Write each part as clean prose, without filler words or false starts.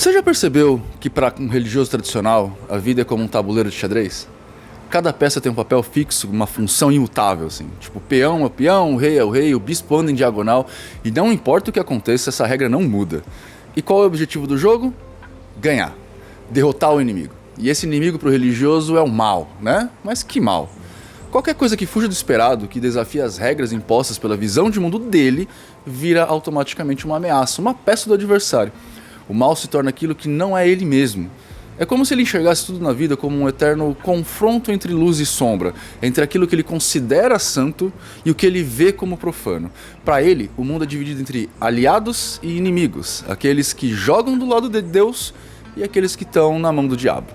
Você já percebeu que para um religioso tradicional a vida é como um tabuleiro de xadrez? Cada peça tem um papel fixo, uma função imutável, assim. Tipo, o peão é o peão, o rei é o rei, o bispo anda em diagonal. E não importa o que aconteça, essa regra não muda. E qual é o objetivo do jogo? Ganhar. Derrotar o inimigo. E esse inimigo pro religioso é o mal, né? Mas que mal? Qualquer coisa que fuja do esperado, que desafia as regras impostas pela visão de mundo dele, vira automaticamente uma ameaça, uma peça do adversário. O mal se torna aquilo que não é ele mesmo. É como se ele enxergasse tudo na vida como um eterno confronto entre luz e sombra, entre aquilo que ele considera santo e o que ele vê como profano. Para ele, o mundo é dividido entre aliados e inimigos, aqueles que jogam do lado de Deus e aqueles que estão na mão do diabo.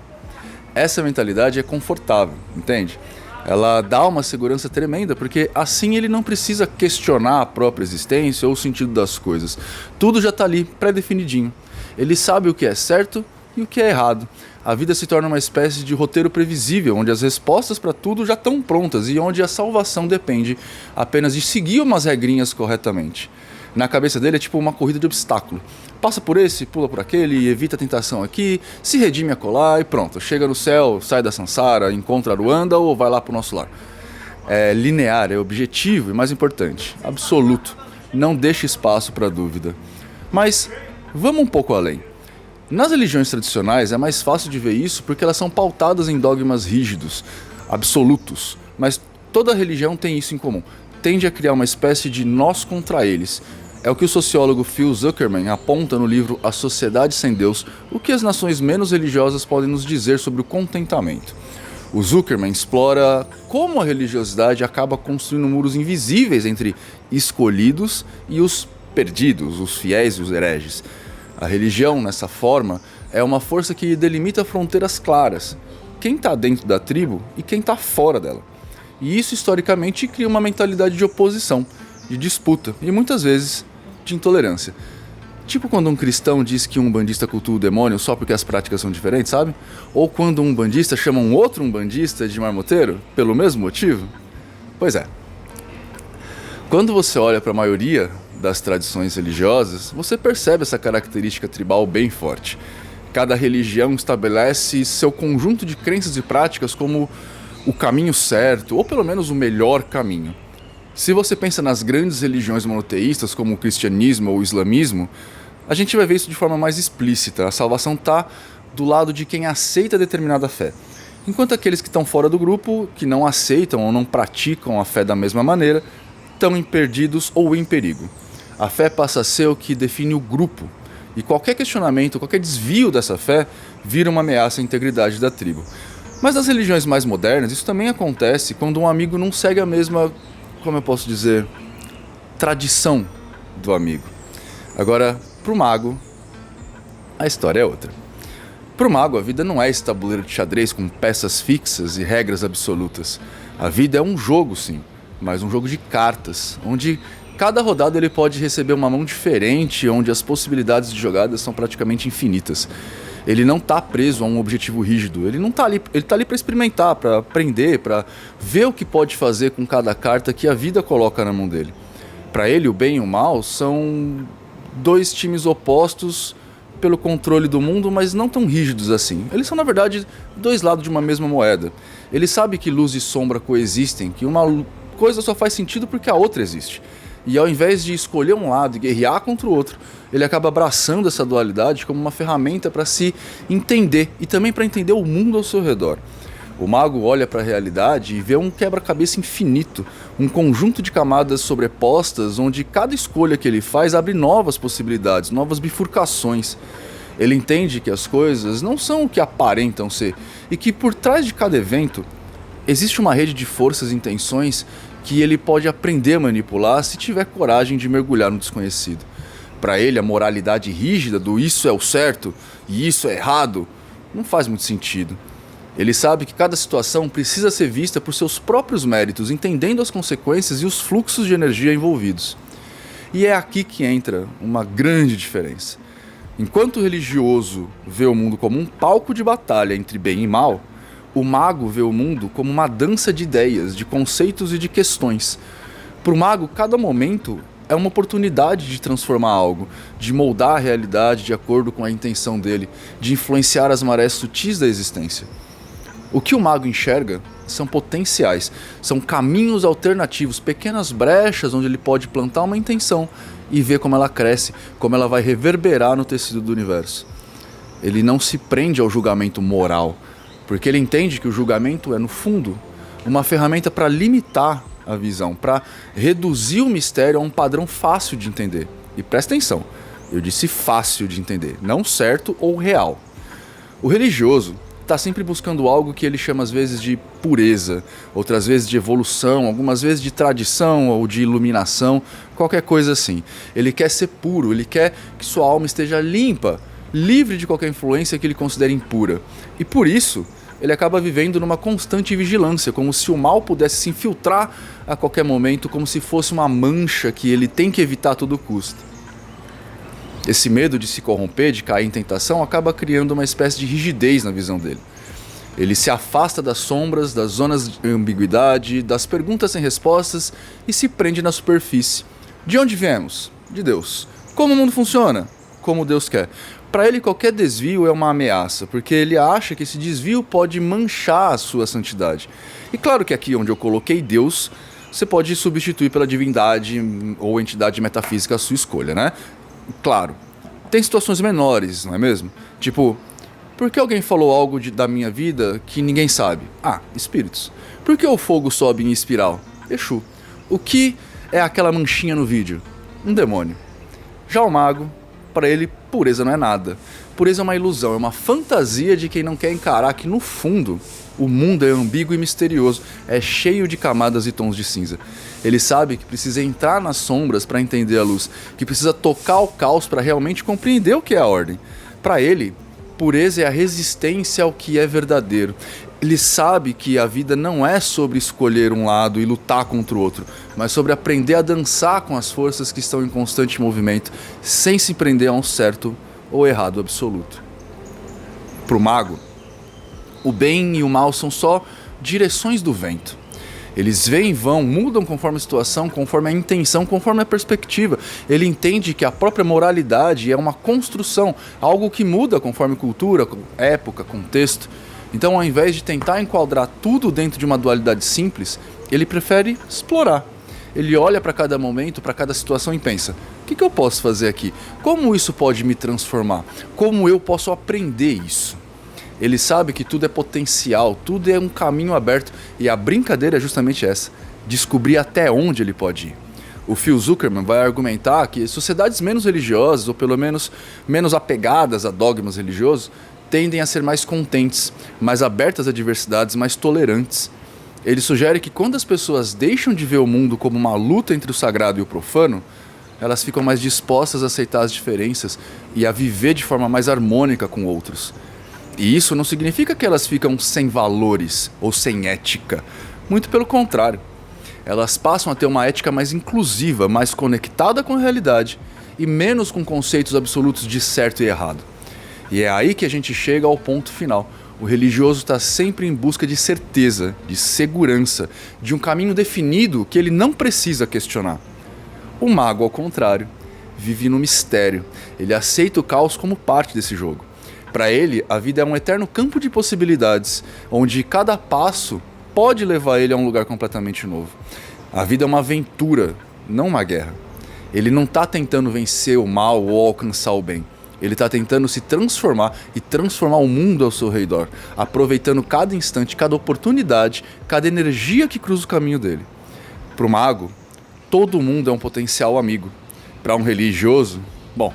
Essa mentalidade é confortável, entende? Ela dá uma segurança tremenda, porque assim ele não precisa questionar a própria existência ou o sentido das coisas. Tudo já está ali, pré-definidinho. Ele sabe o que é certo e o que é errado. A vida se torna uma espécie de roteiro previsível, onde as respostas para tudo já estão prontas e onde a salvação depende apenas de seguir umas regrinhas corretamente. Na cabeça dele é tipo uma corrida de obstáculo. Passa por esse, pula por aquele, evita a tentação aqui, se redime acolá e pronto. Chega no céu, sai da Sansara, encontra Ruanda ou vai lá pro nosso lar. É linear, é objetivo e, mais importante, absoluto. Não deixa espaço para dúvida. Mas vamos um pouco além. Nas religiões tradicionais é mais fácil de ver isso porque elas são pautadas em dogmas rígidos, absolutos. Mas toda religião tem isso em comum. Tende a criar uma espécie de nós contra eles. É o que o sociólogo Phil Zuckerman aponta no livro A Sociedade Sem Deus, o que as nações menos religiosas podem nos dizer sobre o contentamento. O Zuckerman explora como a religiosidade acaba construindo muros invisíveis entre escolhidos e os perdidos, os fiéis e os hereges. A religião, nessa forma, é uma força que delimita fronteiras claras. Quem está dentro da tribo e quem está fora dela. E isso, historicamente, cria uma mentalidade de oposição, de disputa e, muitas vezes, de intolerância. Tipo quando um cristão diz que um umbandista cultua o demônio só porque as práticas são diferentes, sabe? Ou quando um umbandista chama um outro umbandista de marmoteiro, pelo mesmo motivo? Pois é. Quando você olha para a maioria das tradições religiosas, você percebe essa característica tribal bem forte. Cada religião estabelece seu conjunto de crenças e práticas como o caminho certo, ou pelo menos o melhor caminho. Se você pensa nas grandes religiões monoteístas, como o cristianismo ou o islamismo, a gente vai ver isso de forma mais explícita. A salvação está do lado de quem aceita determinada fé. Enquanto aqueles que estão fora do grupo, que não aceitam ou não praticam a fé da mesma maneira, estão perdidos ou em perigo. A fé passa a ser o que define o grupo. E qualquer questionamento, qualquer desvio dessa fé, vira uma ameaça à integridade da tribo. Mas nas religiões mais modernas, isso também acontece quando um amigo não segue a mesma, como eu posso dizer, tradição do amigo. Agora, pro mago, a história é outra. Pro mago, a vida não é esse tabuleiro de xadrez com peças fixas e regras absolutas. A vida é um jogo, sim, mas um jogo de cartas, onde cada rodada ele pode receber uma mão diferente, onde as possibilidades de jogadas são praticamente infinitas. Ele não está preso a um objetivo rígido, ele não tá ali, ele tá ali para experimentar, para aprender, para ver o que pode fazer com cada carta que a vida coloca na mão dele. Para ele, o bem e o mal são dois times opostos pelo controle do mundo, mas não tão rígidos assim. Eles são, na verdade, dois lados de uma mesma moeda. Ele sabe que luz e sombra coexistem, que uma coisa só faz sentido porque a outra existe. E ao invés de escolher um lado e guerrear contra o outro, ele acaba abraçando essa dualidade como uma ferramenta para se entender e também para entender o mundo ao seu redor. O mago olha para a realidade e vê um quebra-cabeça infinito, um conjunto de camadas sobrepostas onde cada escolha que ele faz abre novas possibilidades, novas bifurcações. Ele entende que as coisas não são o que aparentam ser e que por trás de cada evento existe uma rede de forças e intenções que ele pode aprender a manipular se tiver coragem de mergulhar no desconhecido. Para ele, a moralidade rígida do isso é o certo e isso é errado não faz muito sentido. Ele sabe que cada situação precisa ser vista por seus próprios méritos, entendendo as consequências e os fluxos de energia envolvidos. E é aqui que entra uma grande diferença. Enquanto o religioso vê o mundo como um palco de batalha entre bem e mal, o mago vê o mundo como uma dança de ideias, de conceitos e de questões. Para o mago, cada momento é uma oportunidade de transformar algo, de moldar a realidade de acordo com a intenção dele, de influenciar as marés sutis da existência. O que o mago enxerga são potenciais, são caminhos alternativos, pequenas brechas onde ele pode plantar uma intenção e ver como ela cresce, como ela vai reverberar no tecido do universo. Ele não se prende ao julgamento moral, porque ele entende que o julgamento é, no fundo, uma ferramenta para limitar a visão, para reduzir o mistério a um padrão fácil de entender. E presta atenção, eu disse fácil de entender, não certo ou real. O religioso está sempre buscando algo que ele chama às vezes de pureza, outras vezes de evolução, algumas vezes de tradição ou de iluminação, qualquer coisa assim. Ele quer ser puro, ele quer que sua alma esteja limpa, livre de qualquer influência que ele considere impura. E por isso, ele acaba vivendo numa constante vigilância, como se o mal pudesse se infiltrar a qualquer momento, como se fosse uma mancha que ele tem que evitar a todo custo. Esse medo de se corromper, de cair em tentação, acaba criando uma espécie de rigidez na visão dele. Ele se afasta das sombras, das zonas de ambiguidade, das perguntas sem respostas e se prende na superfície. De onde viemos? De Deus. Como o mundo funciona? Como Deus quer. Para ele, qualquer desvio é uma ameaça, porque ele acha que esse desvio pode manchar a sua santidade. E claro que aqui onde eu coloquei Deus, você pode substituir pela divindade ou entidade metafísica à sua escolha, né? Claro, tem situações menores, não é mesmo? Tipo, por que alguém falou algo da minha vida que ninguém sabe? Ah, espíritos. Por que o fogo sobe em espiral? Exu. O que é aquela manchinha no vídeo? Um demônio. Já o mago, para ele, pureza não é nada. Pureza é uma ilusão, é uma fantasia de quem não quer encarar que, no fundo, o mundo é ambíguo e misterioso, é cheio de camadas e tons de cinza. Ele sabe que precisa entrar nas sombras para entender a luz, que precisa tocar o caos para realmente compreender o que é a ordem. Para ele, pureza é a resistência ao que é verdadeiro. Ele sabe que a vida não é sobre escolher um lado e lutar contra o outro, mas sobre aprender a dançar com as forças que estão em constante movimento, sem se prender a um certo ou errado absoluto. Para o mago, o bem e o mal são só direções do vento. Eles vêm e vão, mudam conforme a situação, conforme a intenção, conforme a perspectiva. Ele entende que a própria moralidade é uma construção, algo que muda conforme cultura, época, contexto. Então, ao invés de tentar enquadrar tudo dentro de uma dualidade simples, ele prefere explorar. Ele olha para cada momento, para cada situação e pensa: o que eu posso fazer aqui? Como isso pode me transformar? Como eu posso aprender isso? Ele sabe que tudo é potencial, tudo é um caminho aberto, e a brincadeira é justamente essa: descobrir até onde ele pode ir. O Phil Zuckerman vai argumentar que sociedades menos religiosas, ou pelo menos menos apegadas a dogmas religiosos, tendem a ser mais contentes, mais abertas a diversidades, mais tolerantes. Ele sugere que quando as pessoas deixam de ver o mundo como uma luta entre o sagrado e o profano, elas ficam mais dispostas a aceitar as diferenças e a viver de forma mais harmônica com outros. E isso não significa que elas ficam sem valores ou sem ética. Muito pelo contrário. Elas passam a ter uma ética mais inclusiva, mais conectada com a realidade e menos com conceitos absolutos de certo e errado. E é aí que a gente chega ao ponto final. O religioso está sempre em busca de certeza, de segurança, de um caminho definido que ele não precisa questionar. O mago, ao contrário, vive no mistério. Ele aceita o caos como parte desse jogo. Para ele, a vida é um eterno campo de possibilidades, onde cada passo pode levar ele a um lugar completamente novo. A vida é uma aventura, não uma guerra. Ele não está tentando vencer o mal ou alcançar o bem. Ele está tentando se transformar e transformar o mundo ao seu redor, aproveitando cada instante, cada oportunidade, cada energia que cruza o caminho dele. Para o mago, todo mundo é um potencial amigo. Para um religioso, bom,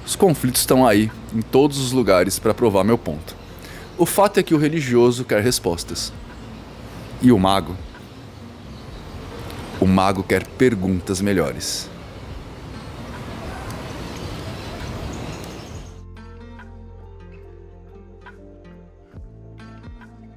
os conflitos estão aí, em todos os lugares, para provar meu ponto. O fato é que o religioso quer respostas. E o mago quer perguntas melhores.